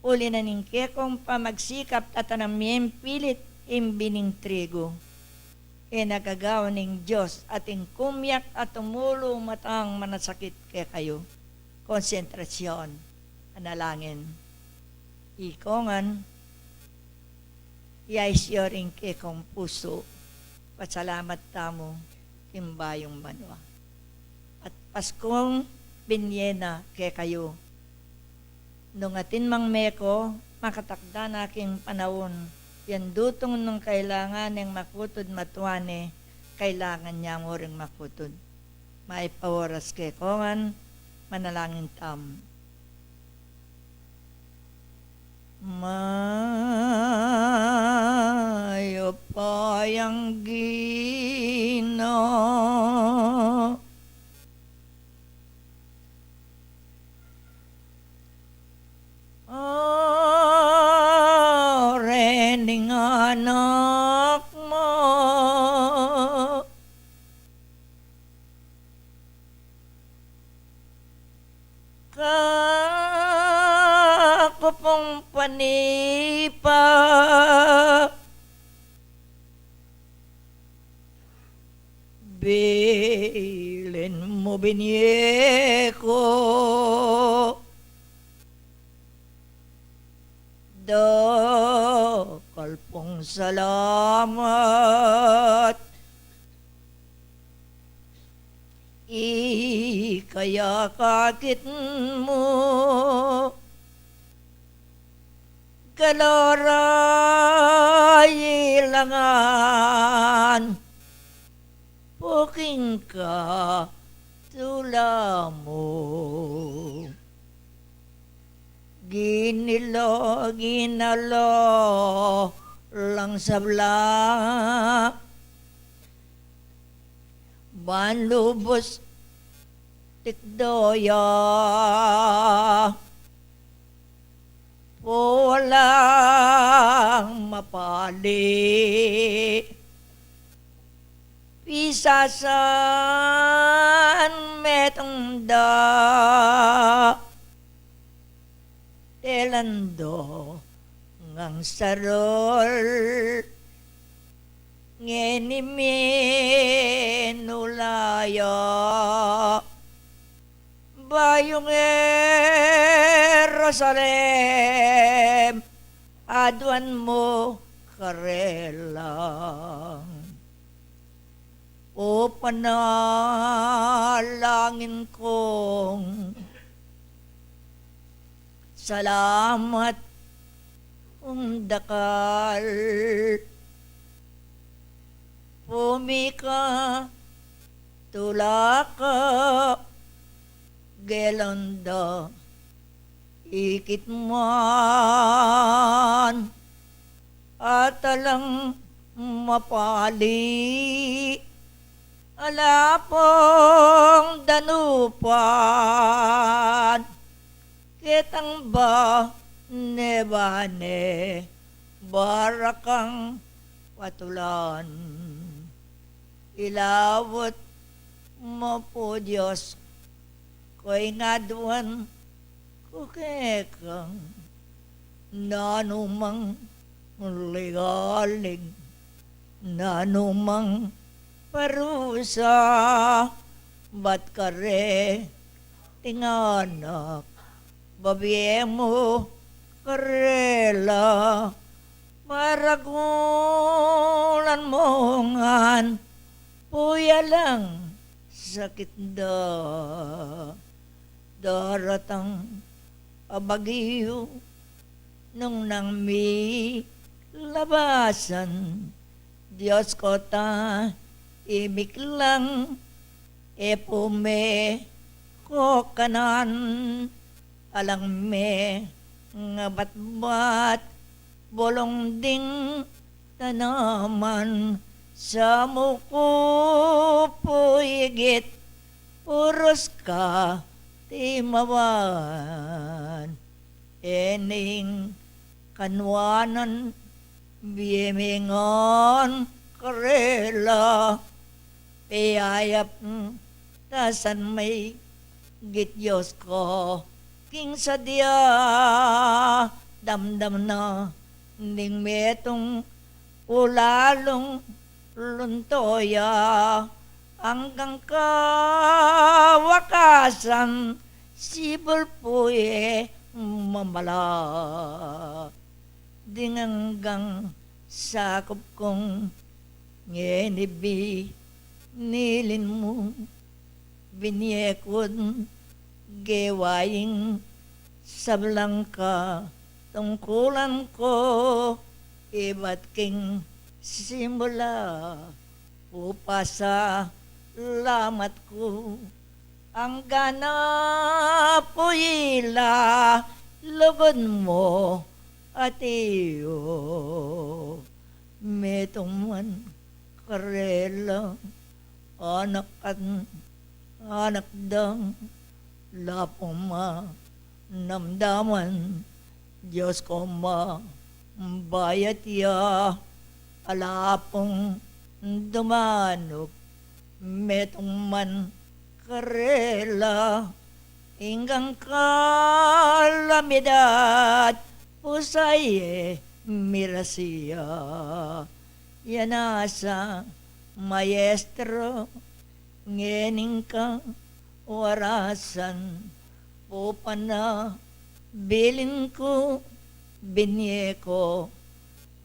Uli na ning kekong pamagsikap tatanamiem pilit imbining trigo. E nagagawa ning Diyos ating kumyak at tumulong matang manasakit kay kayo. Konsentrasyon, analangin. Ikongan, yaisyo ring kekong puso, pasalamat tamo, timbayong banwa. At Paskong binyena kay kayo. Nung atin mang meko, makatakda na aking panahon, yan dutong nung kailangan ng makutod matuane, kailangan niya mo rin makutod. Maipawaras kay kongan, manalangin tam. Mayo payang gino, rening anak mo, kako pong panipa, bilin mo binye ko, dakal pong salamat, kaya kakit mo, kalaray ilangan, puking ka tula mo. Ginilo lang sabla, banlubos tikdoya, walang mapali, pisasan metong da, telando ngang sarol, ngeniminulaya, bayong Jerusalem, aduan mo karelang. O panalangin kong salamat dakal, pumika tulaka gelanda, ikit man at alang mapali, alapong danupan, kitang ba nebane, barakang patulan, ilawot mo po Diyos, ko'y ngaduan kukekang, nanumang ligalig, nanumang parusa, ba't kare tinganak, babiye mo karela, maragulan mo ngan, puya lang sakit da, daratang abagyo, nung nang mi labasan, Diyos ko ta, ibig lang, epume ko kanan, alang me, nga bat-bat, bolong ding tanaman, sa muko puigit, puros ka, timawan, ening kanwanan, biyemingon, karela, piyayap, tasan may git Diyos ko, king sadya, damdam na, ning metong ulalong luntoya, hanggang kawakasan, sibol puye mamala. Dinganggang sakop kong ngenibi, nilin mo, binyekod, gewaing sablang ka, tungkulan ko, iba't king simula, upasa lamat ko, ang gana puyila, lugod mo, at iyo, metong man karela, anak dang, lapong ma, namdaman, Diyos ko ma, bayat ya, alapong dumanok, metong man karela, inggang kalamidad, pusaye mirasiya, yanasa maestro, ngening ka warasan, popana bilin ko, binye ko,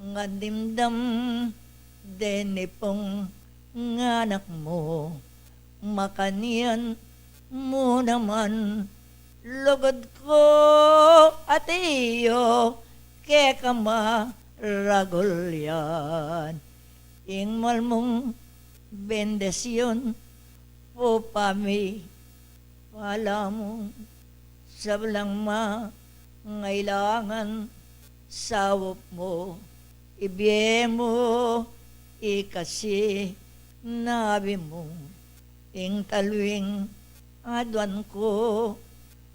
nga dimdam, denipong nganak mo, makanian mo naman, lugod ko at iyo, kekama ragulyan, ingmal mong bendesyon, po pami, wala mo, sablang ngailangan, sawop mo, ibye mo, ikasi, nabi mo, ing talwing, adwan ko,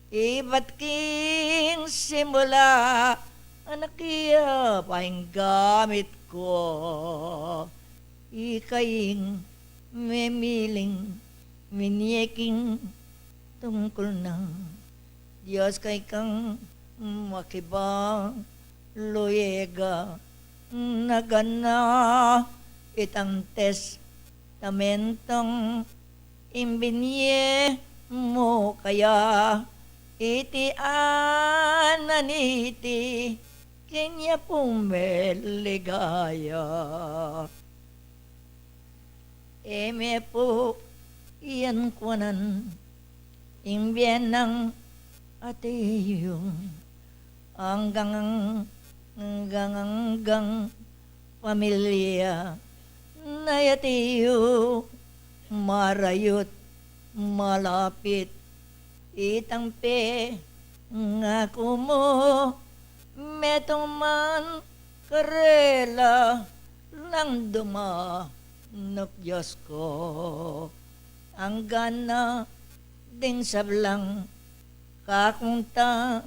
iba't king simula, anak iya paing gamit ko, ikaing memiling, minyeking tungkol ng Diyos kay kang makibang luyega, nagana itang testamentong imbinye mo kaya, iti ananiti, kanya pumeligaya. Eme po iyan kwanan, imbyen ng atiyong, hanggang pamilya, nayatiyo, marayot, malapit, itampe, ngako mo, metong man karela, lang dumanap Diyos ko, ang gana, ding sablang, kakunta,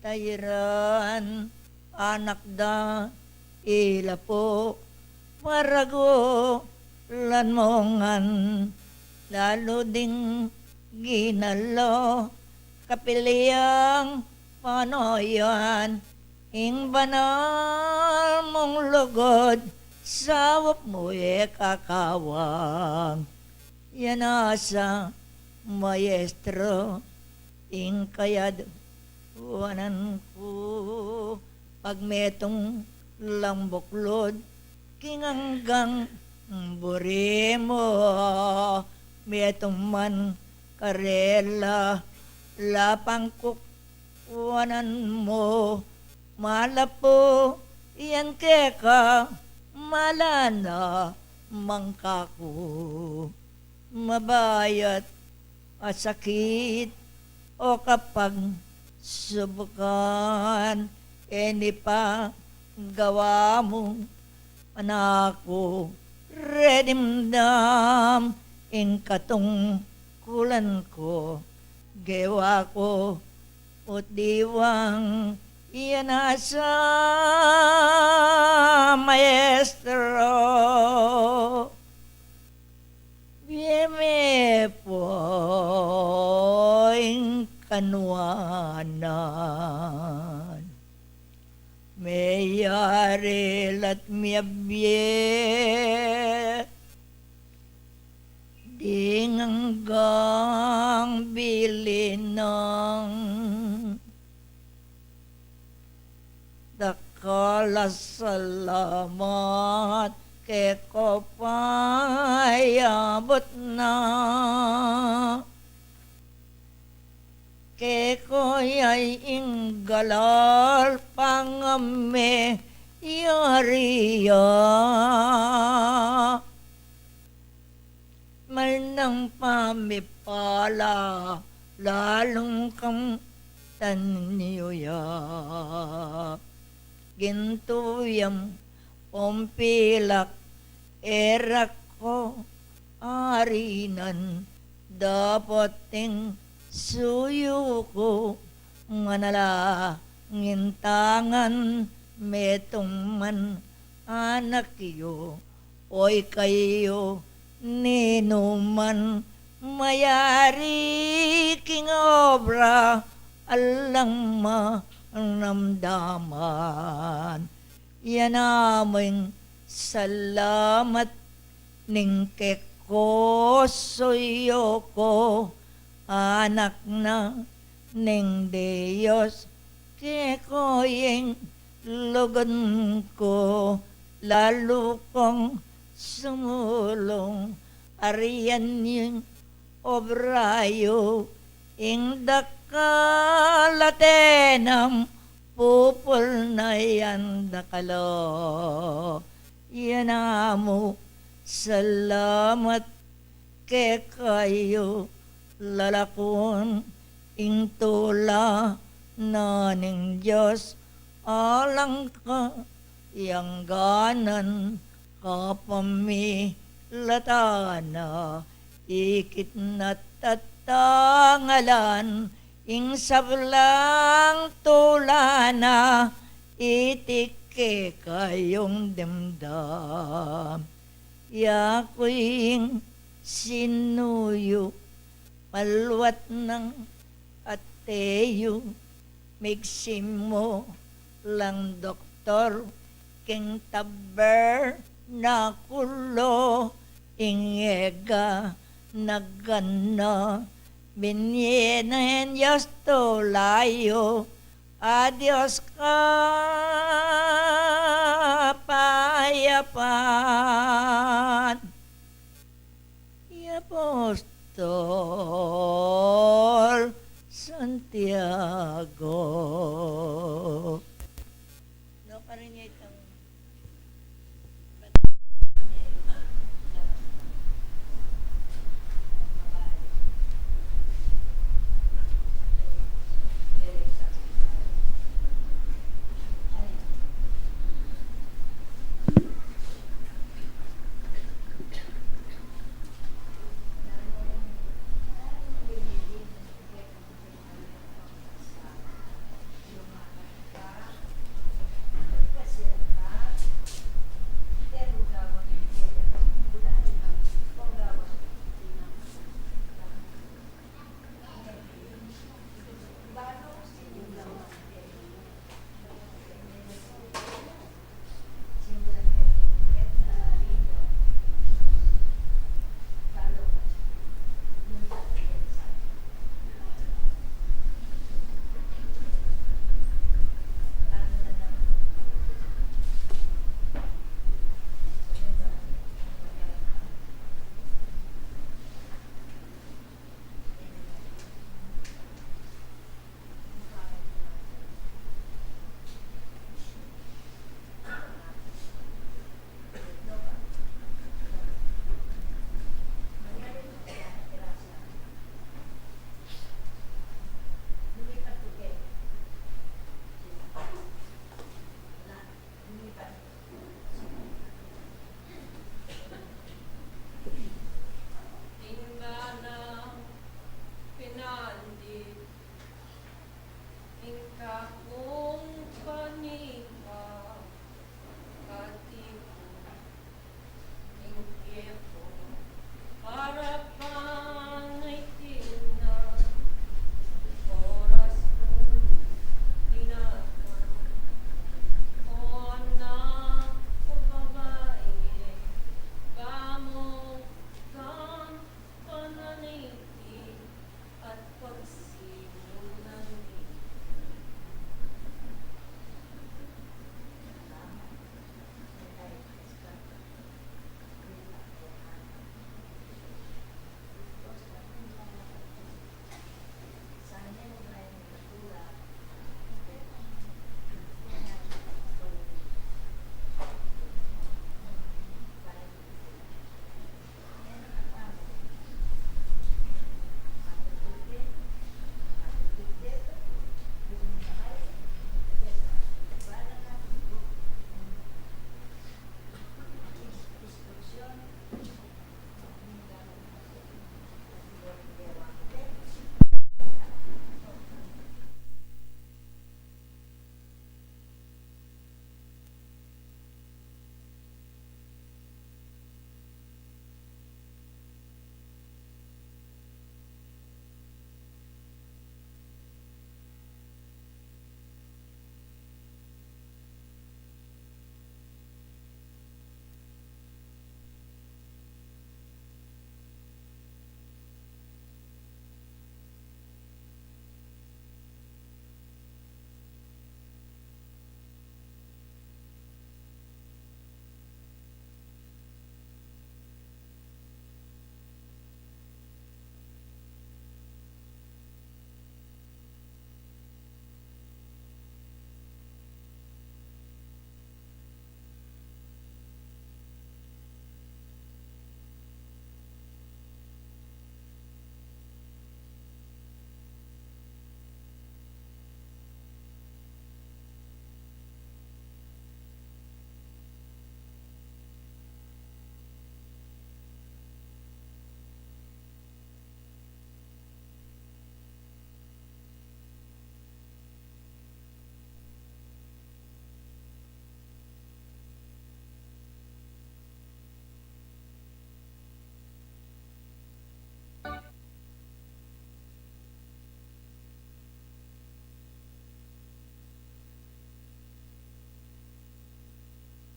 tayiran, anak da, ila po, marago, lanmongan, lalo ding ginalo, kapiliyang panoyan, ing banal mong lugod, sawap mo kakawang, yan asa, maestro, ing kayad, wanan ko, pagmetong lambuklod, kinganggang buri mo, metong man karela, lapang kukwanan mo, malapo, iyan keka, malana, mangkaku, mabayat, at sakit, o kapag subukan, eni pa gawa mo, anako, redimdam, ing katong kulan ko, gewa ko, ut diwang, iyan asa, maestro. Vieme por yabye ding hanggang bilin ng dakala salamat ke ko payabot na ke ko ay inggalal pangame yariya manang pamipala lalong kang tanyuya gintuyam umpilak erak ko arinan dapating suyo ko manala ngintangan metong man anak yo oy kayo ninuman mayari king obra alang namdaman yan aming salamat ning keko suyo ko anak na ning Diyos keko yung lugan ko lalo kong sumulong ariyan yung obrayo ing dakalatenam pupul na yan dakalo yan amo salamat ke kayo lalakon ing tula na ning Diyos alang ka yang ganan kapamilatana ikit na tatangalan ing sablang tulana itike kayong damdam yakuing sinuyo malwat ng ateyo migsim mo lang doktor king taber na kulo ingega nagana binyenen yasto layo adios ka payapan Apostol Santiago